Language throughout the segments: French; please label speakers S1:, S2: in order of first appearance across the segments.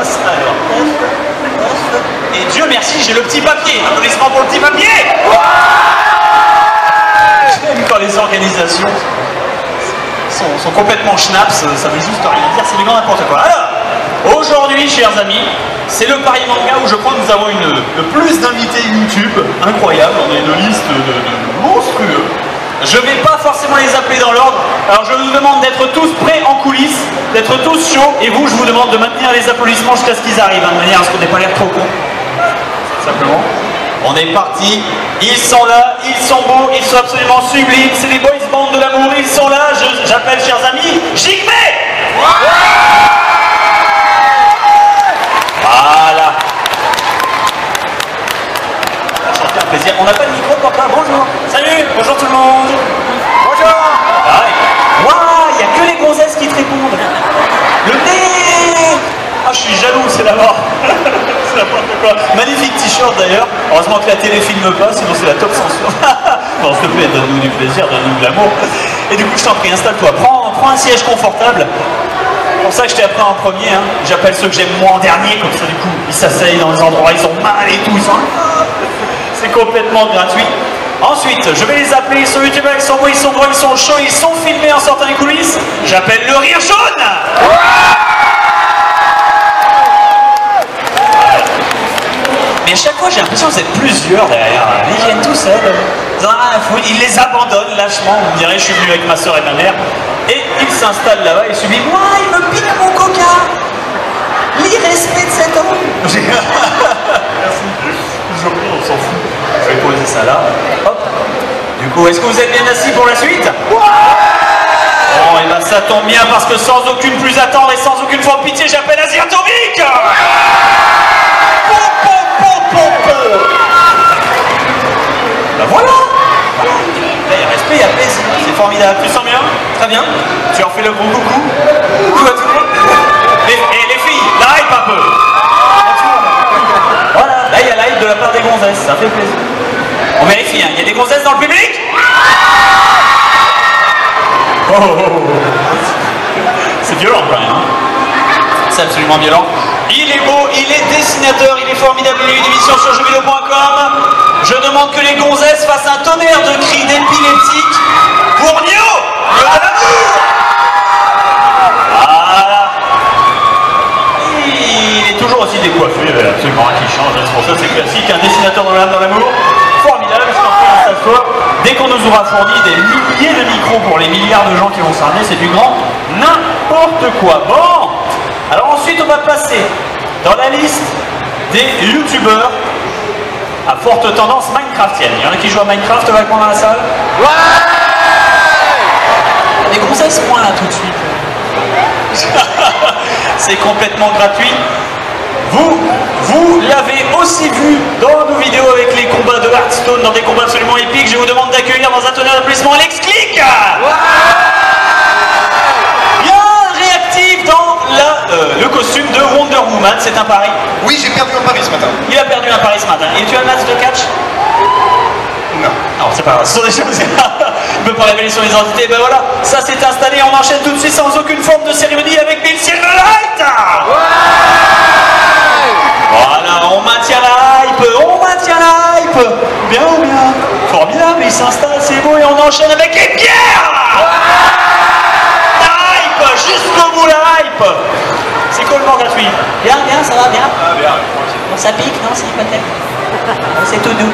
S1: F. Alors, F. Et Dieu merci, j'ai le petit papier. Applaudissements pour le petit papier. J'aime quand les organisations sont complètement schnaps, ça veut juste rien dire, c'est du grand n'importe quoi. Alors, aujourd'hui, chers amis, c'est le Paris Manga où je crois que nous avons le plus d'invités YouTube, incroyable, on a une liste de monstrueux. Je ne vais pas forcément les appeler dans l'ordre, alors je vous demande d'être tous prêts en coulisses, d'être tous chauds, et vous, je vous demande de maintenir les applaudissements jusqu'à ce qu'ils arrivent, de manière à ce qu'on n'ait pas l'air trop con. Simplement. On est parti, ils sont là, ils sont beaux, ils sont absolument sublimes, c'est les boys bands de l'amour, ils sont là, j'appelle, chers amis, Jigme. Voilà. Enchanté, un plaisir. On n'a pas de micro, papa, bonjour. Salut, bonjour tout le monde. Bonjour. Waouh, il n'y a que les gonzesses qui te répondent. Le nez. Ah, je suis jaloux, c'est la mort. C'est n'importe quoi. Magnifique t-shirt d'ailleurs. Heureusement que la télé filme pas, sinon c'est la top censure. Non, s'il te plaît, donne-nous du plaisir, donne-nous de l'amour. Et du coup, je t'en prie, installe-toi. Prends un siège confortable. C'est pour ça que je t'ai appris en premier. Hein. J'appelle ceux que j'aime moins en dernier, comme ça, du coup, ils s'asseyent dans les endroits, ils ont mal et tout. C'est complètement gratuit. Ensuite, je vais les appeler. Ils sont youtubeurs, ils sont beaux, ils sont gros, ils sont chauds, ils sont filmés en sortant des coulisses. J'appelle le rire jaune. Mais à chaque fois, j'ai l'impression que vous êtes plusieurs derrière. Ils viennent tout seuls. Ils en ont rien à foutre. Ils les abandonnent lâchement. Vous me direz, je suis venu avec ma soeur et ma mère. Et ils s'installent là-bas et subissent. Moi, il me pique mon coca. L'irrespect de cet homme. Merci. On s'en fout. Je vais poser ça là. Hop. Du coup, est-ce que vous êtes bien assis pour la suite? Bon, et ben ça tombe bien parce que sans aucune plus attendre et sans aucune forme de pitié, j'appelle Asiatomique. Ben voilà. Là, il y a respect, il y a plaisir. C'est formidable. Tu sens bien? Très bien. Tu en fais le gros coucou. Coucou à tout le monde. Les filles, la hype un peu. Voilà. Là, il y a la hype de la part des gonzesses. Ça fait plaisir. On vérifie, hein. Il y a des gonzesses dans le public? Oh. C'est violent quand même. Hein. C'est absolument violent. Il est beau, il est dessinateur, il est formidable, il a eu une émission sur jeuxvideo.com. Je demande que les gonzesses fassent un tonnerre de cris d'épileptiques pour Nio, Nio de l'amour. Voilà. Il est toujours aussi décoiffé, absolument rien qui change, c'est pour ça c'est classique, un dessinateur de l'âme dans l'amour. Formidable, je t'en prie, installe-toi. Dès qu'on nous aura fourni des milliers de micros pour les milliards de gens qui vont s'armer, c'est du grand n'importe quoi. Bon, alors ensuite on va passer dans la liste des youtubeurs à forte tendance minecraftienne. Il y en a qui jouent à Minecraft avec moi dans la salle? Ouais. Les gonzesses moins là tout de suite. C'est complètement gratuit. Vous l'avez aussi vu dans nos vidéos avec les combats de Hearthstone, dans des combats absolument épiques. Je vous demande d'accueillir dans un tonnerre d'applaudissements Alex Click. Bien réactif dans le costume de Wonder Woman, c'est un pari.
S2: Oui, j'ai perdu un pari ce matin.
S1: Il a perdu un pari ce matin. Et tu as le match de catch?
S2: Non.
S1: Non, c'est pas grave, ce sont des choses. Il ne peut pas révéler son identité. Ben voilà, ça s'est installé. On enchaîne tout de suite sans aucune forme de cérémonie avec Bill Silverlight. Voilà, on maintient la hype, bien ou bien, formidable, il s'installe, c'est beau et on enchaîne avec les pierres. La hype, jusqu'au bout la hype. C'est complètement gratuit. Bien, ça va bien. Ah, bien. Bon, ça pique, non, c'est peut-être. C'est tout doux.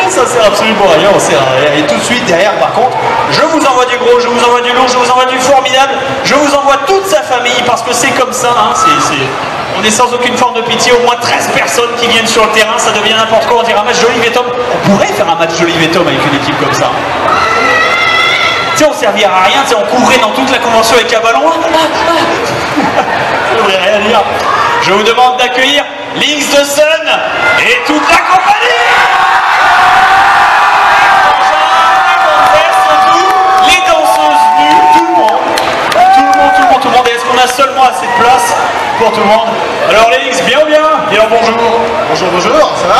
S1: Ça sert absolument à rien, on sert à rien. Et tout de suite derrière, par contre, je vous envoie du gros, je vous envoie du lourd, je vous envoie du formidable, je vous envoie toute sa famille parce que c'est comme ça. Hein, on est sans aucune forme de pitié, au moins 13 personnes qui viennent sur le terrain, ça devient n'importe quoi. On dirait un match Jolivet Tom. On pourrait faire un match Jolivet Tom avec une équipe comme ça. Tu sais, on servirait à rien, tu sais, on couvrait dans toute la convention avec un ballon. Ça ne voudrait rien dire. Je vous demande d'accueillir Lynx the Sun et toute la compagnie. Les danseuses nues, tout le monde. Est-ce qu'on a seulement assez de place pour tout le monde? Alors les Lynx, bien ou bien? Bien bonjour.
S2: Bonjour, ça va?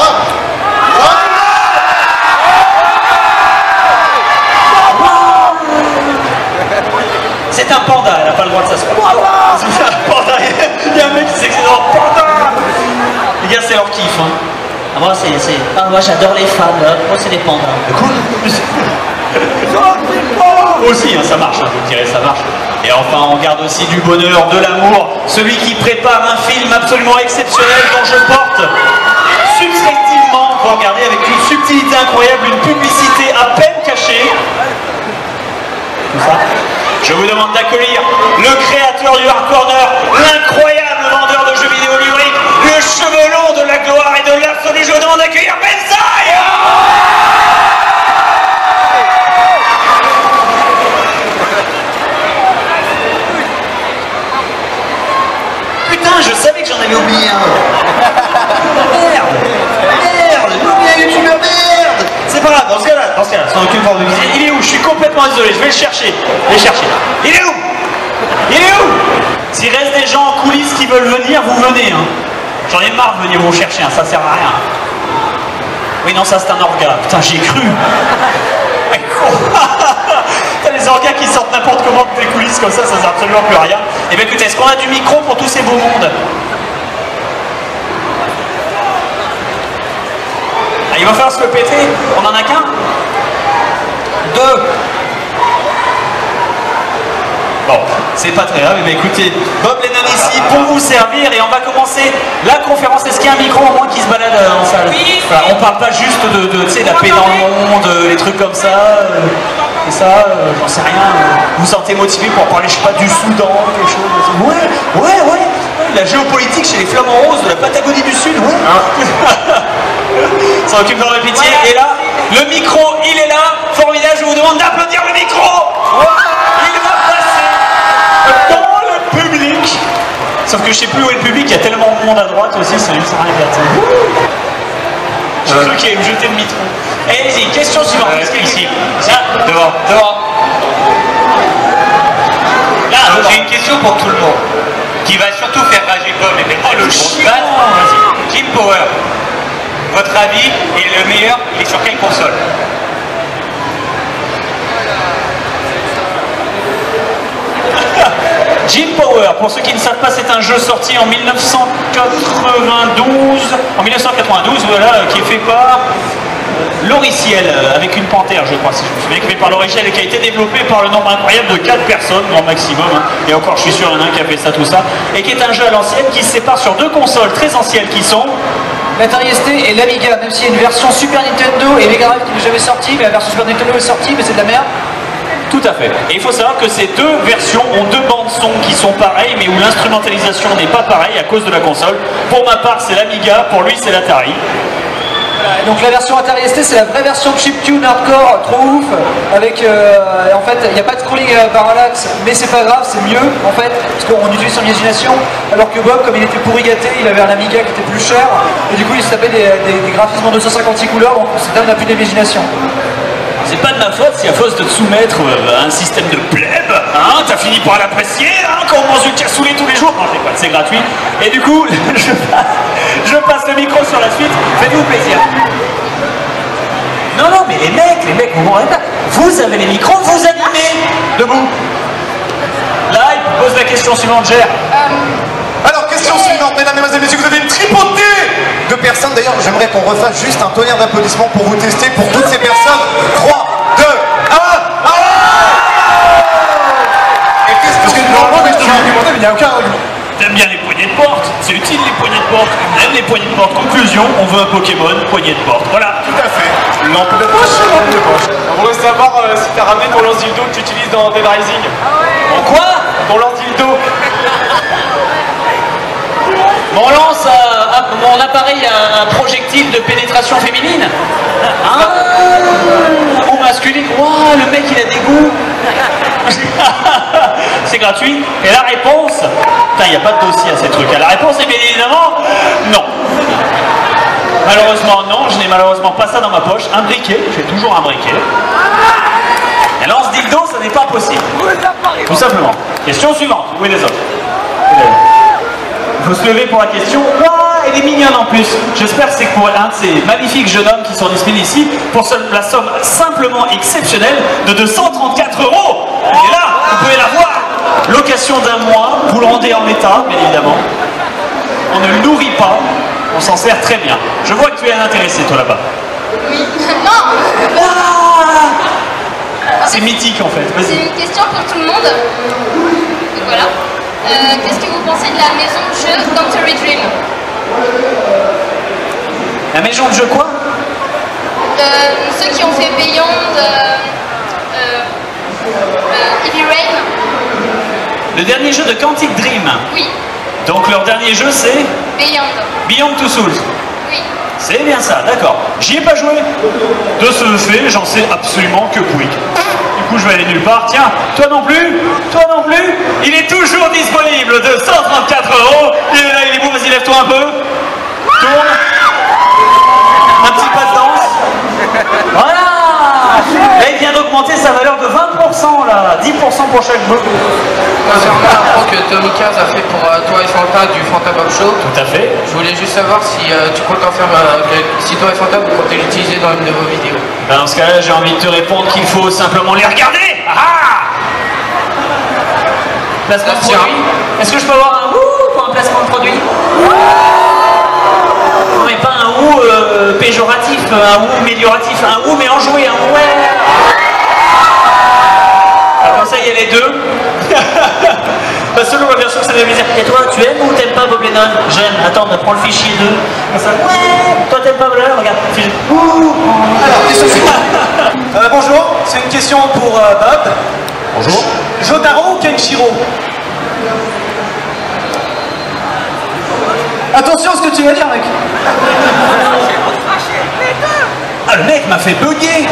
S1: C'est un panda, elle n'a pas le droit de s'asseoir. fin. Ah, moi, moi j'adore les fans, moi c'est des pandas. Quoi? Moi aussi, hein, ça marche, hein, je vous dirais, ça marche. Et enfin, on garde aussi du bonheur, de l'amour. Celui qui prépare un film absolument exceptionnel dont je porte subjectivement, vous regardez, avec une subtilité incroyable, une publicité à peine cachée. Tout ça. Je vous demande d'accueillir le créateur du Hard Corner, l'incroyable vendeur de jeux vidéo lyriques, le cheveu long de la gloire et de l'absolu. Je vous demande d'accueillir Benzaï. Putain, je savais que j'en avais oublié un. Merde, j'ai oublié un youtubeur, merde. C'est pas grave, dans ce cas-là, s'en occupe pour me visiter. Il est où? Je suis complètement désolé, je vais le chercher. Il est où? Il est où? S'il reste des gens en coulisses qui veulent venir, vous venez. Hein. J'en ai marre de venir vous chercher, hein. Ça sert à rien. Oui, non, ça c'est un orga. Putain, j'y ai cru. T'as les orgas qui sortent n'importe comment des coulisses comme ça sert absolument plus à rien. Et bien écoutez, est-ce qu'on a du micro pour tous ces beaux mondes? Ah, il va falloir se le péter. On en a qu'un? Deux. Bon, c'est pas très grave, mais écoutez, Bob Lennon ici pour vous servir et on va commencer la conférence. Est-ce qu'il y a un micro au moins qui se balade en salle? Oui. Enfin, on parle pas juste tu sais, la paix dans le monde, les trucs comme ça, et ça, j'en sais rien. Vous vous sentez motivé pour parler, je sais pas, du Soudan, quelque chose? Ouais. La géopolitique chez les flamants roses de la Patagonie du Sud, ouais. Ça occupe dans le pitié. Et là, le micro, il est là, formidable, je vous demande d'applaudir le micro. Il va passer dans le public. Sauf que je sais plus où est le public, il y a tellement de monde à droite aussi, ça ne sert à rien. J'ai cru qu'il allait me jeter le micro. Allez-y, question suivante.
S3: Ici, devant. Là, j'ai une question pour tout le monde, qui va surtout faire rager Bob et mettre le chien. Jim Power, votre avis est le meilleur, il est sur quelle console?
S1: Jim Power, pour ceux qui ne savent pas, c'est un jeu sorti en 1992, voilà, qui est fait par Loriciel, avec une panthère, je crois, si je me souviens, qui est fait par Loriciel et qui a été développé par le nombre incroyable de 4 personnes, grand maximum, hein. Et encore, je suis sûr, il y en a un qui a fait ça, tout ça, et qui est un jeu à l'ancienne qui se sépare sur deux consoles très anciennes qui sont
S4: l'Atari ST et l'Amiga, même s'il y a une version Super Nintendo et Mega Drive qui n'est jamais sortie, mais la version Super Nintendo est sortie, mais c'est de la merde.
S1: Tout à fait. Et il faut savoir que ces deux versions ont deux bandes son qui sont pareilles, mais où l'instrumentalisation n'est pas pareille à cause de la console. Pour ma part, c'est l'Amiga, pour lui, c'est l'Atari.
S4: Voilà, donc la version Atari ST, c'est la vraie version chiptune hardcore, trop ouf, avec en fait, il n'y a pas de scrolling parallaxe, mais c'est pas grave, c'est mieux en fait, parce qu'on utilise son imagination, alors que Bob, comme il était pourri gâté, il avait un Amiga qui était plus cher, et du coup il se tapait des graphismes en 256 couleurs, donc c'est un n'a plus d'imagination.
S1: C'est pas de ma faute si à force de te soumettre à un système de plèbe, hein, t'as fini par l'apprécier, hein, quand on mange du cassoulet tous les jours. Non, c'est gratuit. Et du coup, je passe le micro sur la suite. Faites-vous plaisir. Non, mais les mecs, vous m'en rendez pas. Vous avez les micros, vous animez. Debout. Là, il pose la question suivante, Gère.
S2: Alors, question suivante, mesdames, mesdemoiselles, messieurs, vous avez une tripotée de personnes. D'ailleurs, j'aimerais qu'on refasse juste un tonnerre d'applaudissements pour vous tester, pour toutes ces personnes. 3, 2, 1, et qu'est-ce que c'est normalement, mais je dois argumenter, mais il n'y a aucun argument.
S1: T'aimes bien les poignées de porte? C'est utile les poignées de porte. On aime les poignées de porte. Conclusion, on veut un Pokémon, poignée de porte. Voilà.
S2: Tout à fait. Lampe de poche.
S5: On voudrait savoir si t'as ramené ton lance-dildo que tu utilises dans Dead Rising.
S1: En quoi?
S5: Ton lance-dildo.
S1: Mon appareil a un projectile de pénétration féminine. Ou masculine. Waouh, le mec il a des goûts. C'est gratuit. Et la réponse, putain, il n'y a pas de dossier à ces trucs. La réponse est bien évidemment non. Malheureusement non, je n'ai malheureusement pas ça dans ma poche. Un briquet, j'ai toujours un briquet. Et lance dildo, ça n'est pas possible. Tout simplement. Question suivante. Où est les autres? Il faut se lever pour la question. Elle est mignonne en plus. J'espère que c'est pour un de ces magnifiques jeunes hommes qui sont disponibles ici pour la somme simplement exceptionnelle de 234 €. Et là, vous pouvez la voir. Location d'un mois, vous le rendez en état, bien évidemment. On ne le nourrit pas. on s'en sert très bien. Je vois que tu es un intéressé, toi, là-bas.
S6: Oui. Non.
S1: C'est mythique, en fait.
S6: C'est
S1: Vas-y.
S6: une question pour tout le monde. Donc voilà. Qu'est-ce que vous pensez de la maison de jeu Dantory Dream?
S1: La maison de jeu, quoi?
S6: Ceux qui ont fait Beyond, Heavy Rain.
S1: Le dernier jeu de Quantic Dream.
S6: Oui.
S1: Donc, leur dernier jeu, c'est
S6: Beyond.
S1: Beyond Two Souls.
S6: Oui.
S1: C'est bien ça, d'accord. J'y ai pas joué. De ce fait, j'en sais absolument que pouic. Du coup, je vais aller nulle part. Tiens, toi non plus? Toi non plus? Il est toujours disponible de 134 €. Il est là, il est beau, vas-y, lève-toi un peu. Tourne. Un petit pas de danse. Voilà. Là, il vient d'augmenter sa valeur de 20%, là. 10% pour chaque jeu.
S7: Concernant la pro que Tommy Kaz a fait pour toi et Fanta du Fanta Bob Show,
S1: Tout à fait.
S7: je voulais juste savoir si tu comptes en faire, si toi et Fanta vous comptez l'utiliser dans une de vos vidéos.
S1: Ben, dans ce cas-là, j'ai envie de te répondre qu'il faut simplement les regarder. Ah. Placement de produit. Est-ce que je peux avoir un ouh pour un placement de produit? Non, mais pas un ouh péjoratif, un ouh amélioratif, un ouh mais enjoué, un ouais. Alors, comme ça, il y a les deux. Bah, selon la version que ça va plaisir. Et toi, tu aimes ou t'aimes pas Bob Lennon? J'aime. Attends, on prend le fichier 2. Comme ça, ouais. Toi, t'aimes pas Bob Lennon? Regarde. Ouh.
S4: Alors, question suivante. Bonjour, c'est une question pour Bob.
S2: Bonjour.
S4: Jotaro ou Kenshiro? Attention à ce que tu vas dire, mec.
S1: Ah, le mec m'a fait bugger.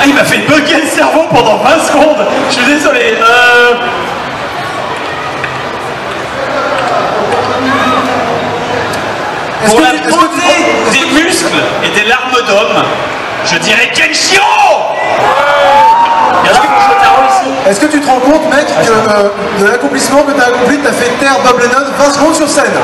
S1: Ah, il m'a fait bugger le cerveau pendant 20 secondes. Je suis désolé. Pour la beauté des muscles et des larmes d'homme, je dirais Kenshiro. Il y en a pour Jotaro ici.
S8: Est-ce que tu te rends compte, mec, que de l'accomplissement que tu as accompli, tu as fait taire Bob Lennon 20 secondes sur scène?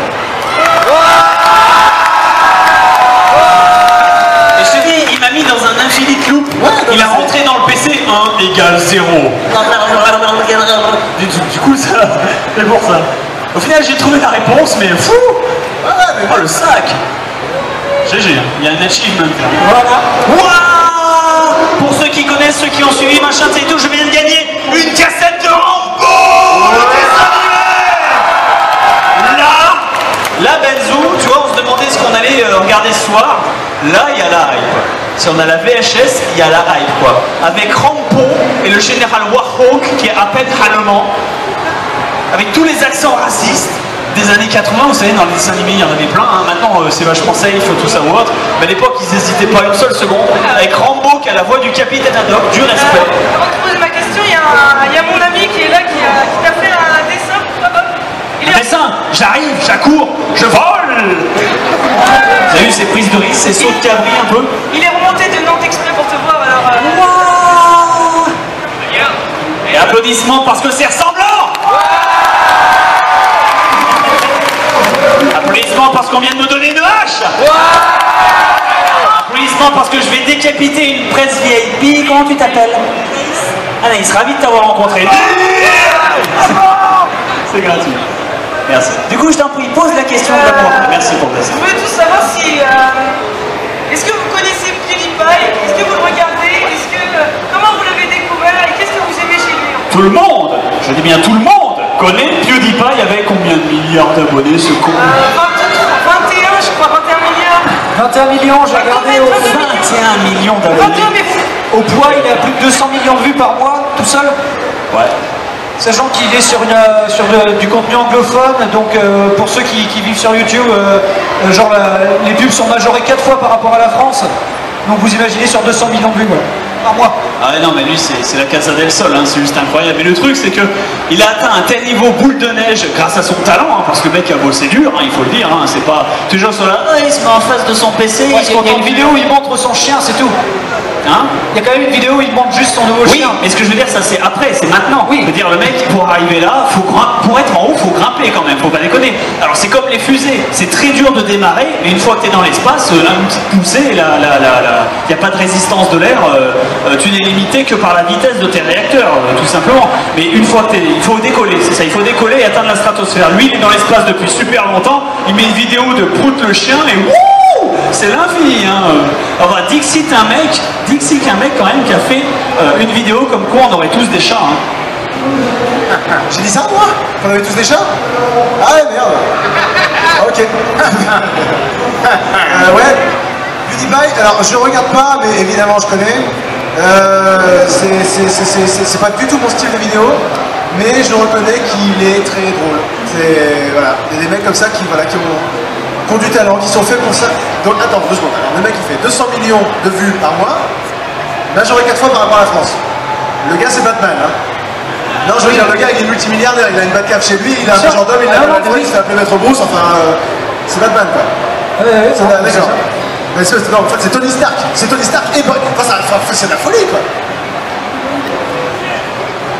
S1: Et je te dis, il m'a mis dans un infinite loop. Il a rentré dans le PC 1 égale 0. Du coup, ça, c'est pour ça. Au final, j'ai trouvé la réponse, mais fou. Oh, le sac. GG, il y a un achievement. Voilà. Waouh. Pour ceux qui connaissent, ceux qui ont suivi machin, c'est tout, je viens de gagner une cassette de Rambo. Là, Benzo, tu vois, on se demandait ce qu'on allait regarder ce soir. Là, il y a la hype. Si on a la VHS, il y a la hype, quoi. Avec Rambo et le général Warhawk, qui est à peine allemand, avec tous les accents racistes des années 80, vous savez, dans les dessins animés, il y en avait plein. Hein. Maintenant, c'est vachement safe, tout ça ou autre. Mais à l'époque, ils n'hésitaient pas une seule seconde. Avec Rambo, qui a la voix du capitaine Haddock, du respect.
S9: Avant de poser ma question, il y a mon ami qui est là, qui t'a fait un dessin pour toi, Bob.
S1: Un dessin, j'arrive, j'accours, je vole. Vous avez vu ces prises de risque, ces sauts de cabri un peu?
S9: Il est remonté de Nantes exprès pour te voir, alors...
S1: Wow. Et applaudissements parce que c'est ressemblant. Applaudissements parce qu'on vient de me donner une hache. Applaudissements parce que je vais décapiter une presse VIP. Comment tu t'appelles? Anaïs, ravi de t'avoir rencontré. C'est gratuit. Merci. Du coup, je t'en prie, pose la question de l'amour. Merci pour ça.
S9: Je voulais tous savoir si... est-ce que vous connaissez PewDiePie? Est-ce que vous le regardez? Comment vous l'avez découvert? Et qu'est-ce que vous aimez chez lui?
S1: Tout le monde, je dis bien tout le monde, connaît PewDiePie avec combien de milliards d'abonnés ce con?
S9: 21, je crois, 21 milliards.
S4: 21 millions, j'ai regardé au
S1: 21 millions d'abonnés.
S9: 21, mais...
S4: Au poids, il a plus de 200 millions de vues par mois, tout seul.
S1: Ouais.
S4: Sachant qu'il est sur du contenu anglophone, donc pour ceux qui vivent sur YouTube, les pubs sont majorées 4 fois par rapport à la France. Donc vous imaginez sur 200 millions de vues par mois.
S1: Ah ouais, non, mais lui, c'est la Casa del Sol, hein, c'est juste incroyable. Mais le truc, c'est qu'il a atteint un tel niveau boule de neige grâce à son talent, hein, parce que le mec a bossé dur, hein, il faut le dire. Hein, c'est pas toujours sur la. Ah, il se met en face de son PC.
S4: Ouais, il y a une vidéo où il montre son chien, c'est tout.
S1: Hein?
S4: Il y a quand même une vidéo où il montre juste son nouveau
S1: Oui,
S4: chien.
S1: mais ce que je veux dire, ça c'est après, c'est maintenant.
S4: Oui.
S1: Je veux dire, le mec, pour arriver là, pour être en haut, faut grimper quand même, faut pas déconner. Alors c'est comme les fusées, c'est très dur de démarrer, mais une fois que tu es dans l'espace, une petite poussée, il n'y a pas de résistance de l'air, tu n'es limité que par la vitesse de tes réacteurs, tout simplement. Mais une fois que il faut décoller, c'est ça, il faut décoller et atteindre la stratosphère. Lui, il est dans l'espace depuis super longtemps, il met une vidéo de Prout le chien et wouh, c'est l'infini. Hein. Enfin, Dixit, un mec quand même qui a fait une vidéo comme quoi on aurait tous des chats. Hein.
S8: J'ai dit ça, moi? Qu'on avait tous des chats? Ah ouais, merde. Ah, ok. Ouais. PewDiePie, alors je regarde pas, mais évidemment je connais. C'est pas du tout mon style de vidéo, mais je reconnais qu'il est très drôle. Voilà, il y a des mecs comme ça qui ont du talent, qui sont faits pour ça. Donc attends, 2 secondes. Alors, le mec il fait 200 millions de vues par mois, là j'aurais 4 fois par rapport à la France. Le gars c'est Batman, hein. Non, je veux dire, le gars il est multimilliardaire, il a une Batcave chez lui, il a un majordome, il a un Rolls-Royce, il s'est appelé Maître Bruce, enfin, c'est Batman quoi. D'accord. Mais non, en fait c'est Tony Stark, et enfin, c'est de la folie quoi.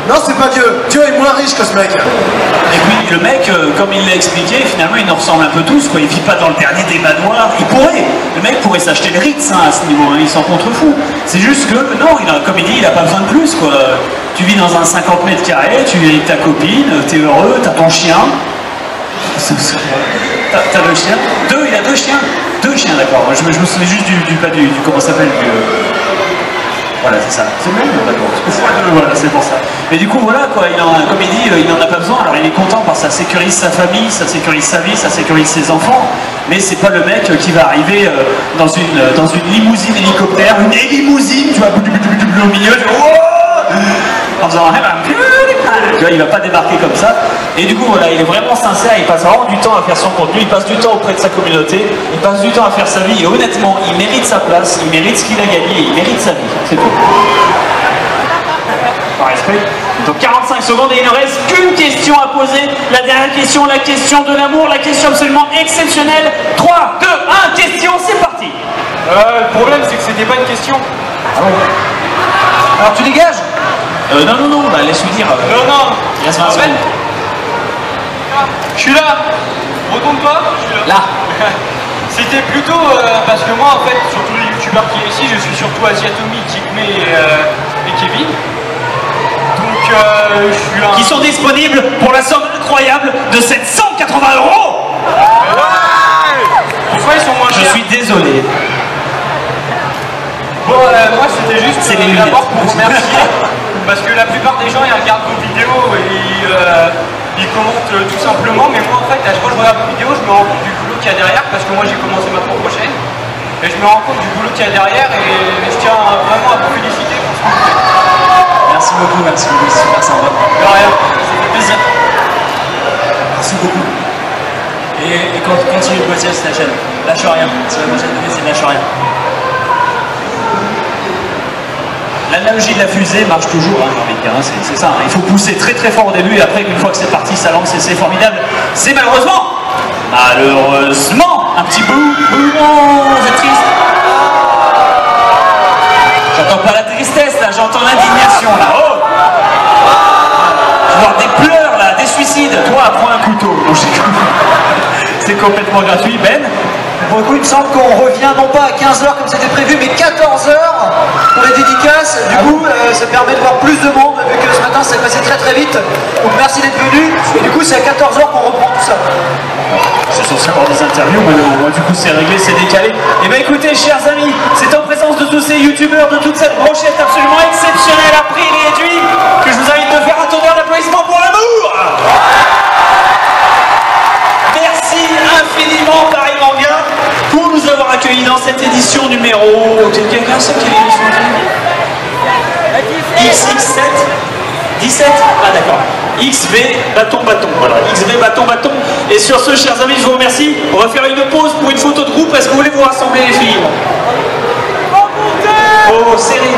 S8: Non, c'est pas Dieu. Dieu est moins riche que ce mec.
S1: Et puis le mec, comme il l'a expliqué, finalement il nous ressemble un peu tous, quoi. Il vit pas dans le dernier des manoirs. Le mec pourrait s'acheter le Ritz hein, à ce niveau, hein. Il s'en contrefout. C'est juste que, non, comme il dit, il a pas besoin de plus, quoi. Tu vis dans un 50 mètres carrés, tu vis avec ta copine, t'es heureux, t'as ton chien. T'as le chien. Il a 2 chiens. 2 chiens, d'accord. Je me souviens juste du comment ça s'appelle Voilà, c'est ça. C'est le même, d'accord. Voilà, c'est pour ça. Mais du coup, voilà, quoi, comme il dit, il n'en a pas besoin. Alors, il est content parce que ça sécurise sa famille, ça sécurise sa vie, ça sécurise ses enfants. Mais c'est pas le mec qui va arriver dans une limousine hélicoptère, une limousine, tu vois, au milieu, en faisant tu vois, il va pas débarquer comme ça. Et du coup, voilà, il est vraiment sincère, il passe vraiment du temps à faire son contenu, il passe du temps auprès de sa communauté, il passe du temps à faire sa vie, et honnêtement, il mérite sa place, il mérite ce qu'il a gagné, il mérite sa vie, c'est tout. Par respect. Donc 45 secondes et il ne reste qu'une question à poser. La dernière question, la question de l'amour, la question absolument exceptionnelle. 3, 2, 1, question, c'est parti.
S5: Le problème c'est que c'était pas une question.
S1: Ah bon.
S4: Alors tu dégages?
S1: Non, bah, laisse-lui dire.
S5: Non.
S1: Il reste 20 secondes.
S5: Je suis là. Retourne-toi.
S1: Là.
S5: C'était plutôt parce que moi, en fait, sur tous les youtubeurs qui est ici, je suis surtout Asiatomi, Jigme et Kevin. Donc, je suis un...
S1: Qui sont disponibles pour la somme incroyable de 780 €.
S5: Pourquoi ils sont moins chers?
S1: Je suis désolé.
S5: Bon, moi, c'était juste d'abord pour remercier, parce que la plupart des gens, ils regardent vos vidéos et ils commentent tout simplement, mais moi, en fait, à chaque fois que je regarde vos vidéos, je me rends compte du boulot qu'il y a derrière, parce que moi, j'ai commencé ma propre chaîne, et je me rends compte du boulot qu'il y a derrière, et je tiens vraiment à vous féliciter pour ce que vous faites.
S1: Merci beaucoup, c'est super sympa.
S5: De rien, ça fait plaisir.
S1: Merci beaucoup. Et continue de bosser sur la chaîne. Lâche rien. C'est la prochaine vidéo, c'est lâche rien. L'analogie de la fusée marche toujours, hein, j'ai envie de dire, hein, c'est ça. Hein. Il faut pousser très très fort au début et après, une fois que c'est parti, ça lance et c'est formidable. C'est malheureusement un petit bout, c'est triste. J'entends pas la tristesse là, j'entends l'indignation là. Oh, je vois des pleurs là, des suicides. Toi, prends un couteau. C'est complètement gratuit, Ben.
S4: Pour le coup, il me semble qu'on revient non pas à 15h comme c'était prévu, mais 14h pour les dédicaces. Du coup, ça permet de voir plus de monde, vu que ce matin, c'est passé très très vite. Donc merci d'être venu. Et du coup, c'est à 14h qu'on reprend tout ça.
S1: C'est censé avoir des interviews, mais bon, du coup, c'est réglé, c'est décalé. Et bien écoutez, chers amis, c'est en présence de tous ces youtubeurs, de toute cette brochette absolument exceptionnelle à prix réduit, que je vous invite de faire un tonnerre d'applaudissements pour l'amour. Merci infiniment Paris Manga pour nous avoir accueillis dans cette édition numéro... Quelqu'un sait quelle édition XX7 17. Ah d'accord. XV bâton. Voilà, XV bâton. Et sur ce, chers amis, je vous remercie. On va faire une pause pour une photo de groupe. Est-ce que vous voulez vous rassembler les filles? Oh, serré.